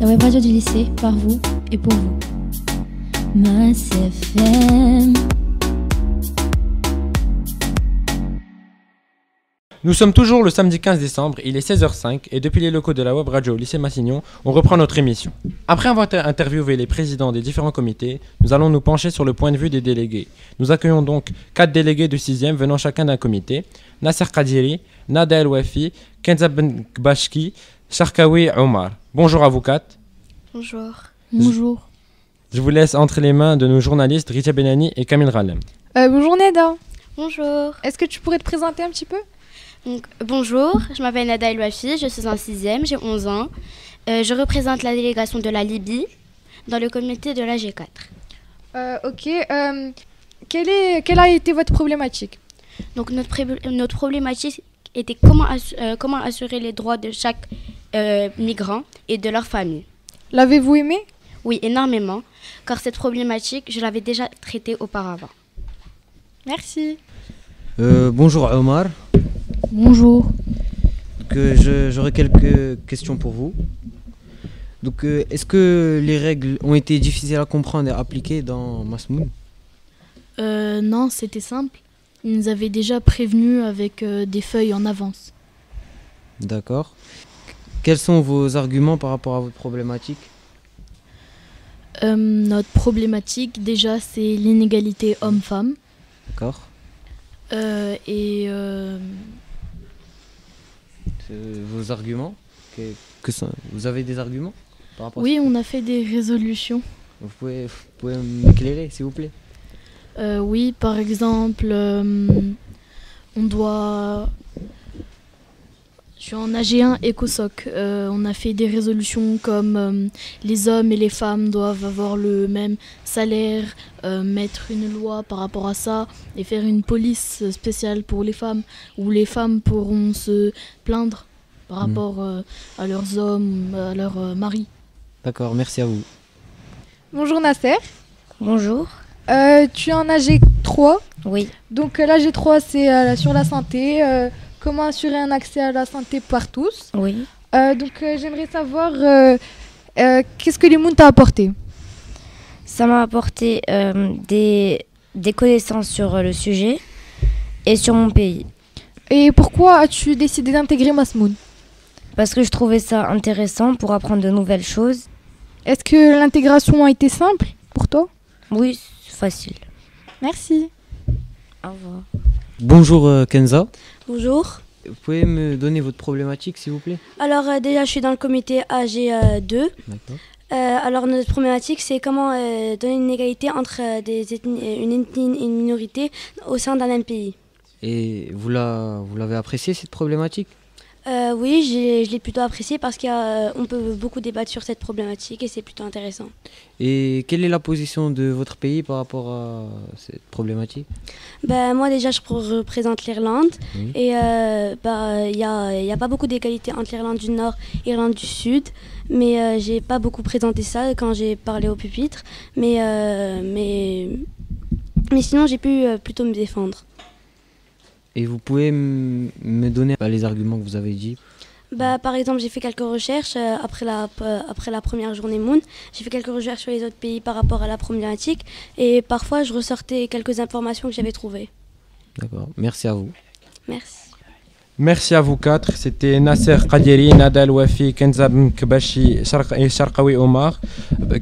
La web radio du lycée, par vous et pour vous. Mass FM. Nous sommes toujours le samedi 15 décembre, il est 16h05 et depuis les locaux de la web radio au lycée Massignon, on reprend notre émission. Après avoir interviewé les présidents des différents comités, nous allons nous pencher sur le point de vue des délégués. Nous accueillons donc 4 délégués de 6e venant chacun d'un comité. Nasser Kadiri, Nada El Wafi, Kenza Ben Kbashki, Sharkawi Omar. Bonjour à vous 4. Bonjour. Bonjour. Je vous laisse entre les mains de nos journalistes Ritia Benani et Kamil Ralem. Bonjour Neda. Bonjour. Est-ce que tu pourrais te présenter un petit peu? Donc, bonjour, je m'appelle Nada El Wafi, je suis en 6e, j'ai 11 ans. Je représente la délégation de la Libye dans le comité de la G4. Ok. Quelle a été votre problématique? Donc notre problématique était comment assurer les droits de chaque migrant et de leur famille. L'avez-vous aimé? Oui, énormément, car cette problématique, je l'avais déjà traitée auparavant. Merci. Bonjour Omar. Bonjour. J'aurais quelques questions pour vous. Donc, est-ce que les règles ont été difficiles à comprendre et à appliquer dans Masmoun? Non, c'était simple. Ils nous avaient déjà prévenus avec des feuilles en avance. D'accord. Quels sont vos arguments par rapport à votre problématique? Notre problématique, déjà, c'est l'inégalité homme-femme. D'accord. Vos arguments vous avez des arguments par rapport Oui, on a fait des résolutions. Vous pouvez m'éclairer, s'il vous plaît? Oui, par exemple, on doit... Je suis en AG1 EcoSoc. On a fait des résolutions comme les hommes et les femmes doivent avoir le même salaire, mettre une loi par rapport à ça et faire une police spéciale pour les femmes où les femmes pourront se plaindre par rapport à leurs hommes, à leurs maris. D'accord, merci à vous. Bonjour Nasser. Bonjour. Tu es en AG3. Oui. Donc l'AG3 c'est sur la santé. Comment assurer un accès à la santé par tous. Oui. Donc j'aimerais savoir qu'est-ce que l'Imoun t'a apporté? Ça m'a apporté des connaissances sur le sujet et sur mon pays. Et pourquoi as-tu décidé d'intégrer Masmoun? Parce que je trouvais ça intéressant pour apprendre de nouvelles choses. Est-ce que l'intégration a été simple pour toi? Oui, c'est facile. Merci. Au revoir. Bonjour Kenza. Bonjour. Vous pouvez me donner votre problématique, s'il vous plaît? Alors déjà, je suis dans le comité AG2. D'accord. Alors notre problématique, c'est comment donner une égalité entre une ethnie et une minorité au sein d'un même pays. Et vous l'avez apprécié, cette problématique? Oui, je l'ai plutôt apprécié parce qu'on peut beaucoup débattre sur cette problématique et c'est plutôt intéressant. Et quelle est la position de votre pays par rapport à cette problématique? Moi déjà, je représente l'Irlande. Oui. Et il y a pas beaucoup d'égalité entre l'Irlande du Nord et l'Irlande du Sud. Mais j'ai pas beaucoup présenté ça quand j'ai parlé au pupitre. Mais sinon, j'ai pu plutôt me défendre. Et vous pouvez me donner les arguments que vous avez dit? Par exemple, j'ai fait quelques recherches après la première journée Moon. J'ai fait quelques recherches sur les autres pays par rapport à la problématique. Et parfois, je ressortais quelques informations que j'avais trouvées. D'accord, merci à vous. Merci. Merci à vous 4. C'était Nasser Kadiri, Nada El Wafi, Kenza Ben Kbashki et Sharkawi Omar.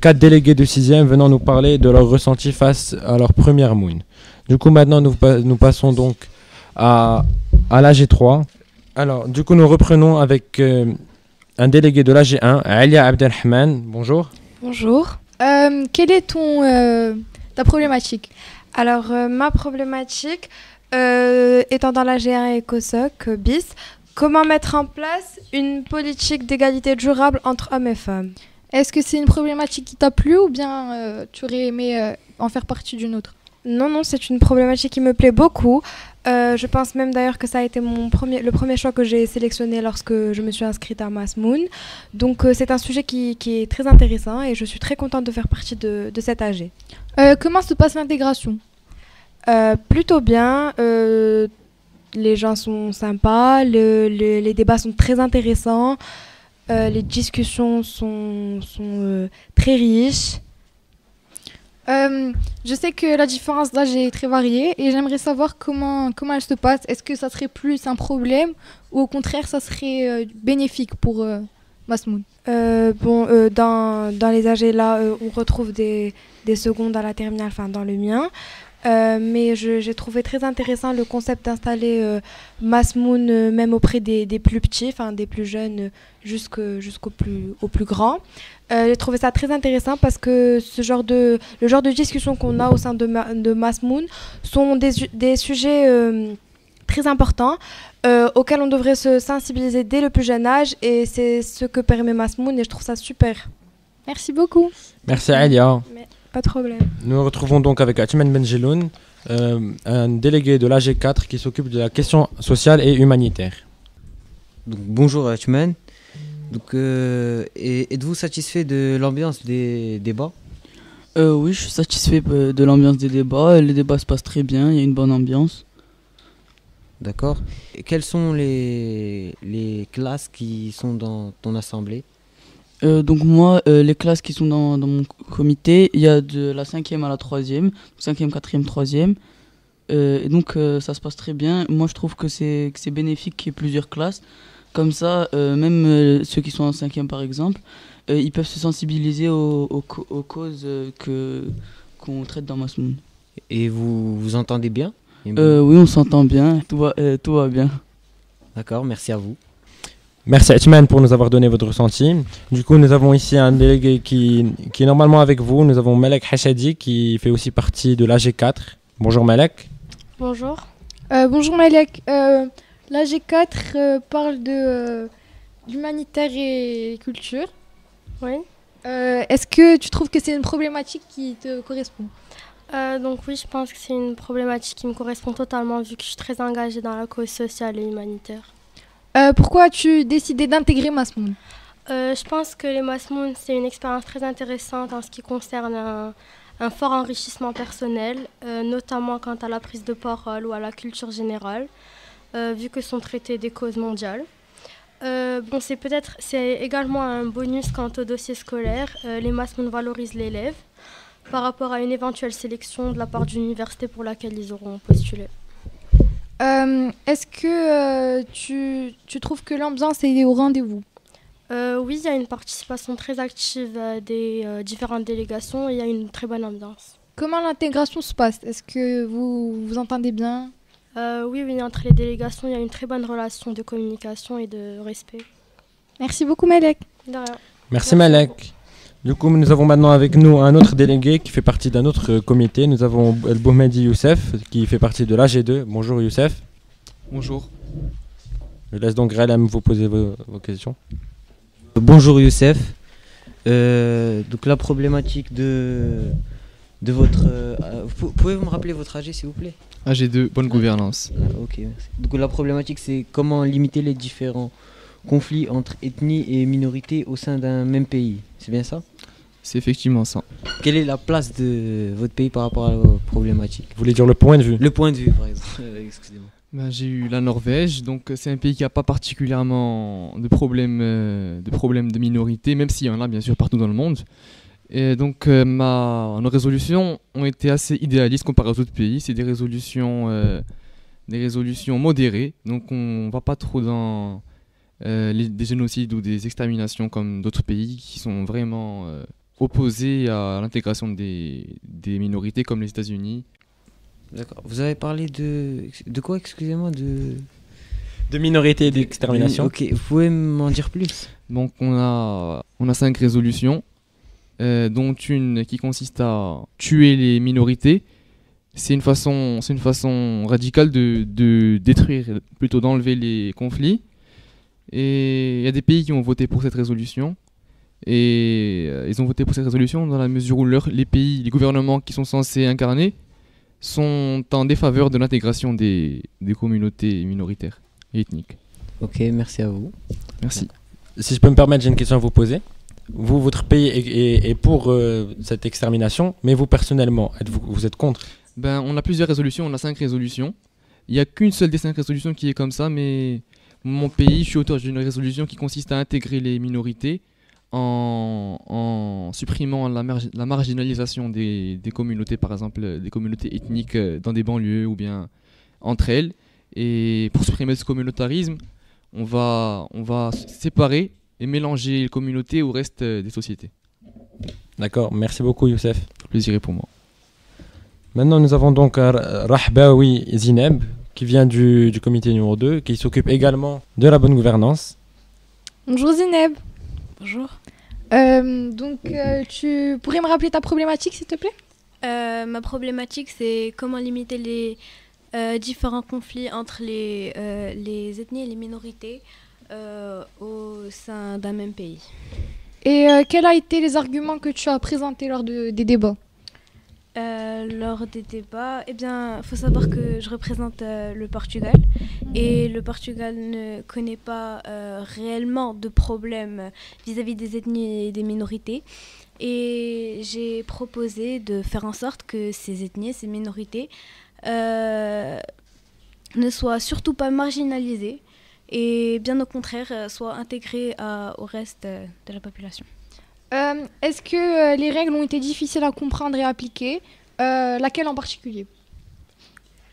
4 délégués de 6e venant nous parler de leur ressenti face à leur première Moon. Du coup, maintenant, nous passons donc à l'AG3. Alors, du coup, nous reprenons avec un délégué de l'AG1, Alia Abdelrahman. Bonjour. Bonjour. Quelle est ta problématique? Alors, ma problématique, étant dans la G1 EcoSoc bis, comment mettre en place une politique d'égalité durable entre hommes et femmes? Est-ce que c'est une problématique qui t'a plu ou bien tu aurais aimé en faire partie d'une autre? Non, c'est une problématique qui me plaît beaucoup. Je pense même d'ailleurs que ça a été le premier choix que j'ai sélectionné lorsque je me suis inscrite à Masmoun. Donc c'est un sujet qui est très intéressant et je suis très contente de faire partie de cet AG. Comment se passe l'intégration? Plutôt bien. Les gens sont sympas, les débats sont très intéressants. Les discussions sont très riches. Je sais que la différence d'âge est très variée et j'aimerais savoir comment elle se passe. Est-ce que ça serait plus un problème ou au contraire ça serait bénéfique pour Masmoun? Dans les âgés là, on retrouve des secondes à la terminale, enfin dans le mien. Mais j'ai trouvé très intéressant le concept d'installer Masmoun même auprès des plus petits, enfin des plus jeunes jusqu'au plus grand. J'ai trouvé ça très intéressant parce que le genre de discussion qu'on a au sein de Masmoun sont des sujets très importants auxquels on devrait se sensibiliser dès le plus jeune âge, et c'est ce que permet Masmoun et je trouve ça super. Merci beaucoup. Merci Alia. Pas de problème. Nous nous retrouvons donc avec Atman Benjeloun, un délégué de l'AG4 qui s'occupe de la question sociale et humanitaire. Donc, bonjour Atman. Donc, êtes-vous satisfait de l'ambiance des débats? Oui, je suis satisfait de l'ambiance des débats. Les débats se passent très bien, il y a une bonne ambiance. D'accord. Et quelles sont les classes qui sont dans ton assemblée? Donc moi, les classes qui sont dans mon comité, il y a de la 5e à la 3e, 5e, 4e, 3e. Et donc ça se passe très bien. Moi je trouve que c'est bénéfique qu'il y ait plusieurs classes. Comme ça, même ceux qui sont en 5e par exemple, ils peuvent se sensibiliser aux causes qu'on traite dans Masmoun. Et vous entendez bien? Oui, on s'entend bien, tout va bien. D'accord, merci à vous. Merci Atman pour nous avoir donné votre ressenti. Du coup, nous avons ici un délégué qui est normalement avec vous. Nous avons Malek Hachadi qui fait aussi partie de l'AG4. Bonjour Malek. Bonjour. Bonjour Malek. L'AG4 parle d'humanitaire et culture. Oui. Est-ce que tu trouves que c'est une problématique qui te correspond? Donc oui, je pense que c'est une problématique qui me correspond totalement vu que je suis très engagée dans la cause sociale et humanitaire. Pourquoi as-tu décidé d'intégrer Masmoun? Je pense que les Masmoun, c'est une expérience très intéressante en ce qui concerne un fort enrichissement personnel, notamment quant à la prise de parole ou à la culture générale, vu que sont traitées des causes mondiales. C'est également un bonus quant au dossier scolaire. Les Masmoun valorisent l'élève par rapport à une éventuelle sélection de la part d'une université pour laquelle ils auront postulé. Est-ce que tu trouves que l'ambiance est au rendez-vous? Oui, il y a une participation très active des différentes délégations et il y a une très bonne ambiance. Comment l'intégration se passe? Est-ce que vous vous entendez bien? Oui, entre les délégations, il y a une très bonne relation de communication et de respect. Merci beaucoup Malek. De rien. Merci Malek. Du coup, nous avons maintenant avec nous un autre délégué qui fait partie d'un autre comité. Nous avons El Boumedi Youssef qui fait partie de l'AG2. Bonjour Youssef. Bonjour. Je laisse donc Relem vous poser vos questions. Bonjour Youssef. Donc la problématique de votre... pouvez-vous me rappeler votre AG s'il vous plaît? AG2, bonne gouvernance. Ok, merci. Donc la problématique c'est comment limiter les différents conflits entre ethnies et minorités au sein d'un même pays. C'est bien ça? C'est effectivement ça. Quelle est la place de votre pays par rapport à vos problématiques? Vous voulez dire le point de vue? Le point de vue par exemple. Excusez-moi. J'ai eu la Norvège, donc c'est un pays qui n'a pas particulièrement de problèmes de minorité, même s'il y en a bien sûr partout dans le monde. Et donc nos résolutions ont été assez idéalistes comparées aux autres pays. C'est des résolutions modérées, donc on ne va pas trop dans des génocides ou des exterminations comme d'autres pays qui sont vraiment opposés à l'intégration des minorités comme les États-Unis. D'accord. Vous avez parlé de quoi, excusez-moi, de minorité et d'extermination. Ok, vous pouvez m'en dire plus? Donc on a 5 résolutions, dont une qui consiste à tuer les minorités. C'est une façon radicale de détruire, plutôt d'enlever les conflits. Et il y a des pays qui ont voté pour cette résolution. Et ils ont voté pour cette résolution dans la mesure où les gouvernements qui sont censés incarner sont en défaveur de l'intégration des communautés minoritaires et ethniques. Ok, merci à vous. Merci. Si je peux me permettre, j'ai une question à vous poser. Vous, votre pays est pour cette extermination, mais vous personnellement, vous êtes contre? On a plusieurs résolutions, on a 5 résolutions. Il n'y a qu'une seule des 5 résolutions qui est comme ça, mais Mon pays, je suis auteur d'une résolution qui consiste à intégrer les minorités en supprimant la marginalisation des communautés, par exemple des communautés ethniques dans des banlieues ou bien entre elles. Et pour supprimer ce communautarisme, on va séparer et mélanger les communautés au reste des sociétés. D'accord, merci beaucoup Youssef. Le plaisir est pour moi. Maintenant, nous avons donc Rahbaoui Zineb, qui vient du comité numéro 2, qui s'occupe également de la bonne gouvernance. Bonjour Zineb. Bonjour. Tu pourrais me rappeler ta problématique, s'il te plaît? Ma problématique, c'est comment limiter les différents conflits entre les ethnies et les minorités au sein d'un même pays. Et quels ont été les arguments que tu as présentés lors des débats? Lors des débats, eh bien, faut savoir que je représente le Portugal et le Portugal ne connaît pas réellement de problème vis-à-vis des ethnies et des minorités. Et j'ai proposé de faire en sorte que ces ethnies, ces minorités ne soient surtout pas marginalisées et bien au contraire soient intégrées au reste de la population. Est-ce que les règles ont été difficiles à comprendre et à appliquer? Laquelle en particulier?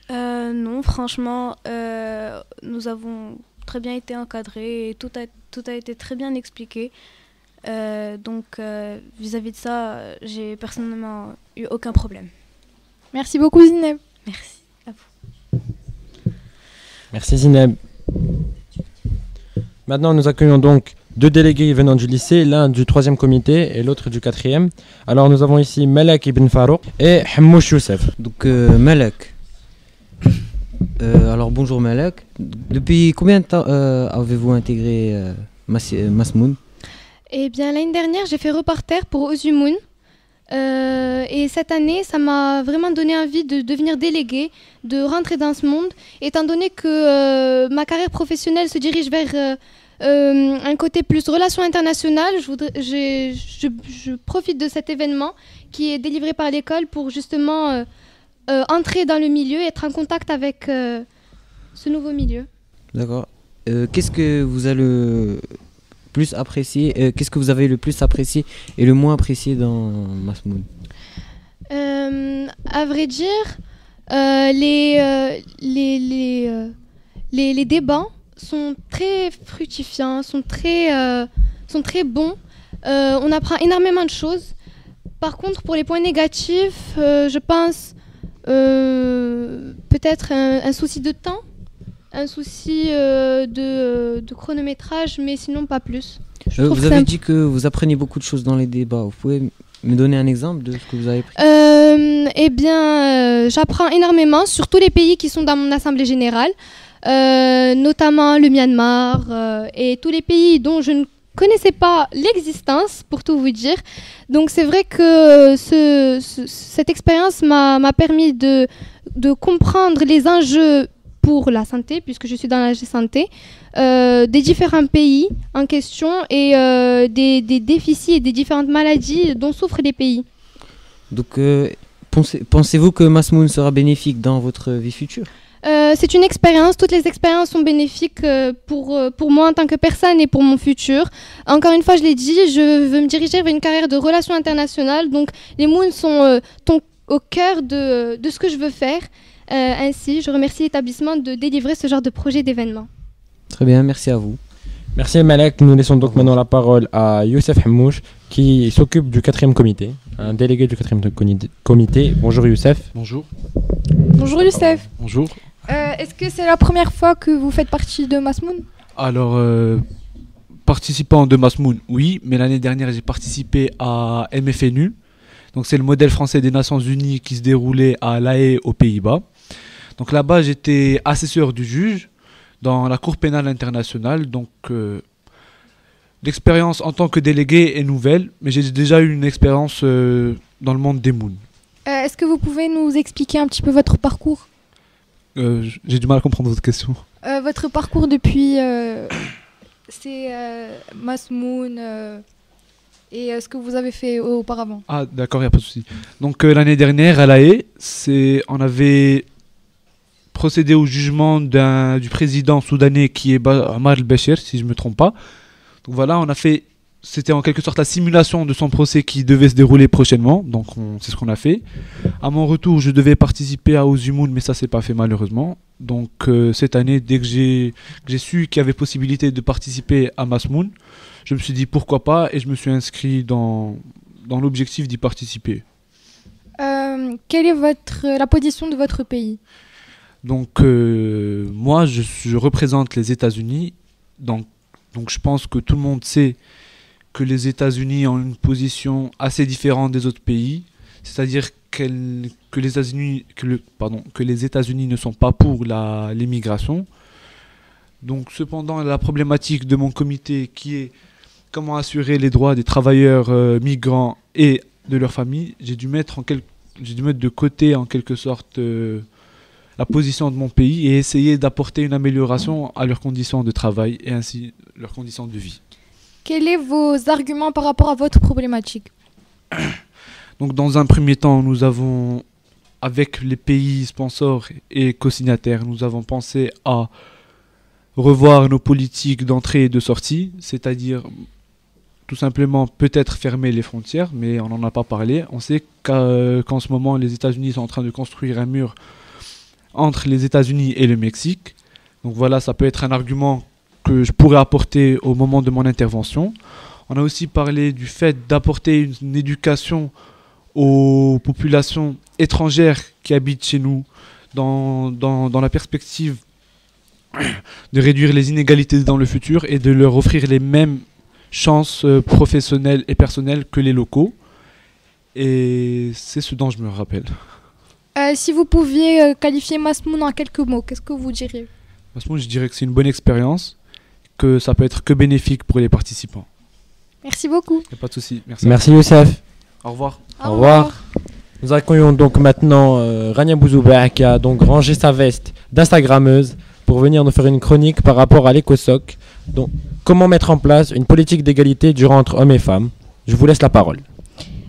Non, franchement, nous avons très bien été encadrés et tout a été très bien expliqué. Donc, vis-à-vis de ça, j'ai personnellement eu aucun problème. Merci beaucoup Zineb. Merci à vous. Merci Zineb. Maintenant, nous accueillons donc deux délégués venant du lycée, l'un du 3e comité et l'autre du 4e. Alors nous avons ici Malak Ibn Farouk et Hammouch Youssef. Donc Malak. Alors bonjour Malak. Depuis combien de temps avez-vous intégré Masmoun? Eh bien l'année dernière j'ai fait reporter pour Ozumoun. Et cette année, ça m'a vraiment donné envie de devenir déléguée, de rentrer dans ce monde, étant donné que ma carrière professionnelle se dirige vers un côté plus relations internationales. Je profite de cet événement qui est délivré par l'école pour justement entrer dans le milieu, être en contact avec ce nouveau milieu. D'accord. Qu'est-ce que vous avez le plus apprécié, qu'est-ce que vous avez le plus apprécié et le moins apprécié dans Masmoun? À vrai dire, les débats sont très fructifiants, sont très bons. On apprend énormément de choses. Par contre, pour les points négatifs, je pense peut-être un souci de temps, un souci de chronométrage, mais sinon pas plus. Vous avez dit que vous apprenez beaucoup de choses dans les débats. Vous pouvez me donner un exemple de ce que vous avez appris? Eh bien, j'apprends énormément sur tous les pays qui sont dans mon assemblée générale, notamment le Myanmar et tous les pays dont je ne connaissais pas l'existence, pour tout vous dire. Donc c'est vrai que cette expérience m'a permis de comprendre les enjeux pour la santé, puisque je suis dans la santé, des différents pays en question et des déficits et des différentes maladies dont souffrent les pays. Donc, pensez-vous que Masmoun sera bénéfique dans votre vie future? C'est une expérience, toutes les expériences sont bénéfiques pour moi en tant que personne et pour mon futur. Encore une fois, je l'ai dit, je veux me diriger vers une carrière de relations internationales, donc les Moons sont au cœur de ce que je veux faire. Ainsi, je remercie l'établissement de délivrer ce genre de projet d'événement. Très bien, merci à vous. Merci Malek. Nous laissons donc maintenant la parole à Youssef Hammouch qui s'occupe du 4e comité, un délégué du 4e comité. Bonjour Youssef. Bonjour. Bonjour Youssef. Bonjour. Est-ce que c'est la première fois que vous faites partie de Masmoun? Alors, participant de Masmoun, oui, mais l'année dernière j'ai participé à MFNU. Donc c'est le modèle français des Nations Unies qui se déroulait à La Haye aux Pays-Bas. Donc là-bas j'étais assesseur du juge dans la Cour pénale internationale. Donc l'expérience en tant que délégué est nouvelle, mais j'ai déjà eu une expérience dans le monde des Moons. Est-ce que vous pouvez nous expliquer un petit peu votre parcours? J'ai du mal à comprendre votre question. Votre parcours depuis Masmoun et ce que vous avez fait auparavant. Ah d'accord, il n'y a pas de souci. Donc l'année dernière à La Haye, on avait procédé au jugement du président soudanais qui est Omar el-Béchir, si je ne me trompe pas. Donc voilà, c'était en quelque sorte la simulation de son procès qui devait se dérouler prochainement, donc c'est ce qu'on a fait. À mon retour, je devais participer à Ozumoun, mais ça s'est pas fait malheureusement. Donc cette année, dès que j'ai su qu'il y avait possibilité de participer à Masmoun, je me suis dit pourquoi pas et je me suis inscrit dans l'objectif d'y participer. Quelle est la position de votre pays? Donc moi, je représente les États-Unis, donc je pense que tout le monde sait que les États-Unis ont une position assez différente des autres pays, c'est-à-dire que les États-Unis ne sont pas pour l'immigration. Donc cependant, la problématique de mon comité qui est comment assurer les droits des travailleurs migrants et de leurs familles, j'ai dû mettre de côté en quelque sorte la position de mon pays et essayer d'apporter une amélioration à leurs conditions de travail et ainsi leurs conditions de vie. Quels sont vos arguments par rapport à votre problématique? Donc dans un premier temps, nous avons, avec les pays sponsors et co-signataires, nous avons pensé à revoir nos politiques d'entrée et de sortie, c'est-à-dire tout simplement peut-être fermer les frontières, mais on n'en a pas parlé. On sait qu'en ce moment, les États-Unis sont en train de construire un mur entre les États-Unis et le Mexique. Donc voilà, ça peut être un argument que je pourrais apporter au moment de mon intervention. On a aussi parlé du fait d'apporter une éducation aux populations étrangères qui habitent chez nous dans la perspective de réduire les inégalités dans le futur et de leur offrir les mêmes chances professionnelles et personnelles que les locaux. Et c'est ce dont je me rappelle. Si vous pouviez qualifier Masmoun en quelques mots, qu'est-ce que vous diriez? Masmoun, je dirais que c'est une bonne expérience, que ça peut être que bénéfique pour les participants. Merci beaucoup. Y a pas de souci. Merci Youssef. Au revoir. Au revoir. Nous accueillons donc maintenant Rania Bouzouba qui a donc rangé sa veste d'Instagrammeuse pour venir nous faire une chronique par rapport à l'ECOSOC. Donc, comment mettre en place une politique d'égalité durant entre hommes et femmes? Je vous laisse la parole.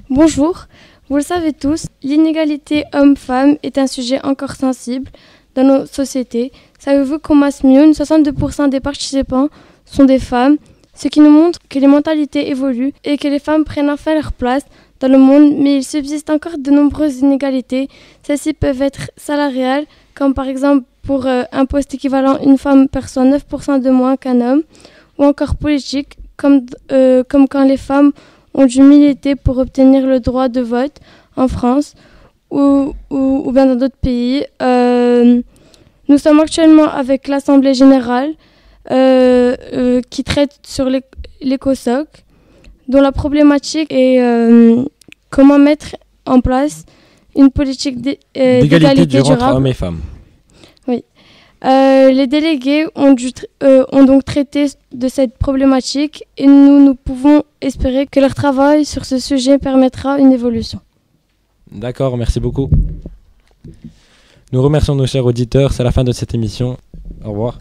Bonjour. Vous le savez tous, l'inégalité homme-femme est un sujet encore sensible dans nos sociétés. Savez-vous qu'au Masmoun, 62% des participants sont des femmes, ce qui nous montre que les mentalités évoluent et que les femmes prennent enfin leur place dans le monde, mais il subsiste encore de nombreuses inégalités. Celles-ci peuvent être salariales, comme par exemple pour un poste équivalent, une femme perçoit 9% de moins qu'un homme, ou encore politiques, comme quand les femmes ont dû militer pour obtenir le droit de vote en France ou bien dans d'autres pays. Nous sommes actuellement avec l'Assemblée générale qui traite sur l'ECOSOC, dont la problématique est comment mettre en place une politique d'égalité durant durable. entre hommes et femmes. Oui. Les délégués ont donc traité de cette problématique et nous pouvons espérer que leur travail sur ce sujet permettra une évolution. D'accord, merci beaucoup. Nous remercions nos chers auditeurs, c'est la fin de cette émission. Au revoir.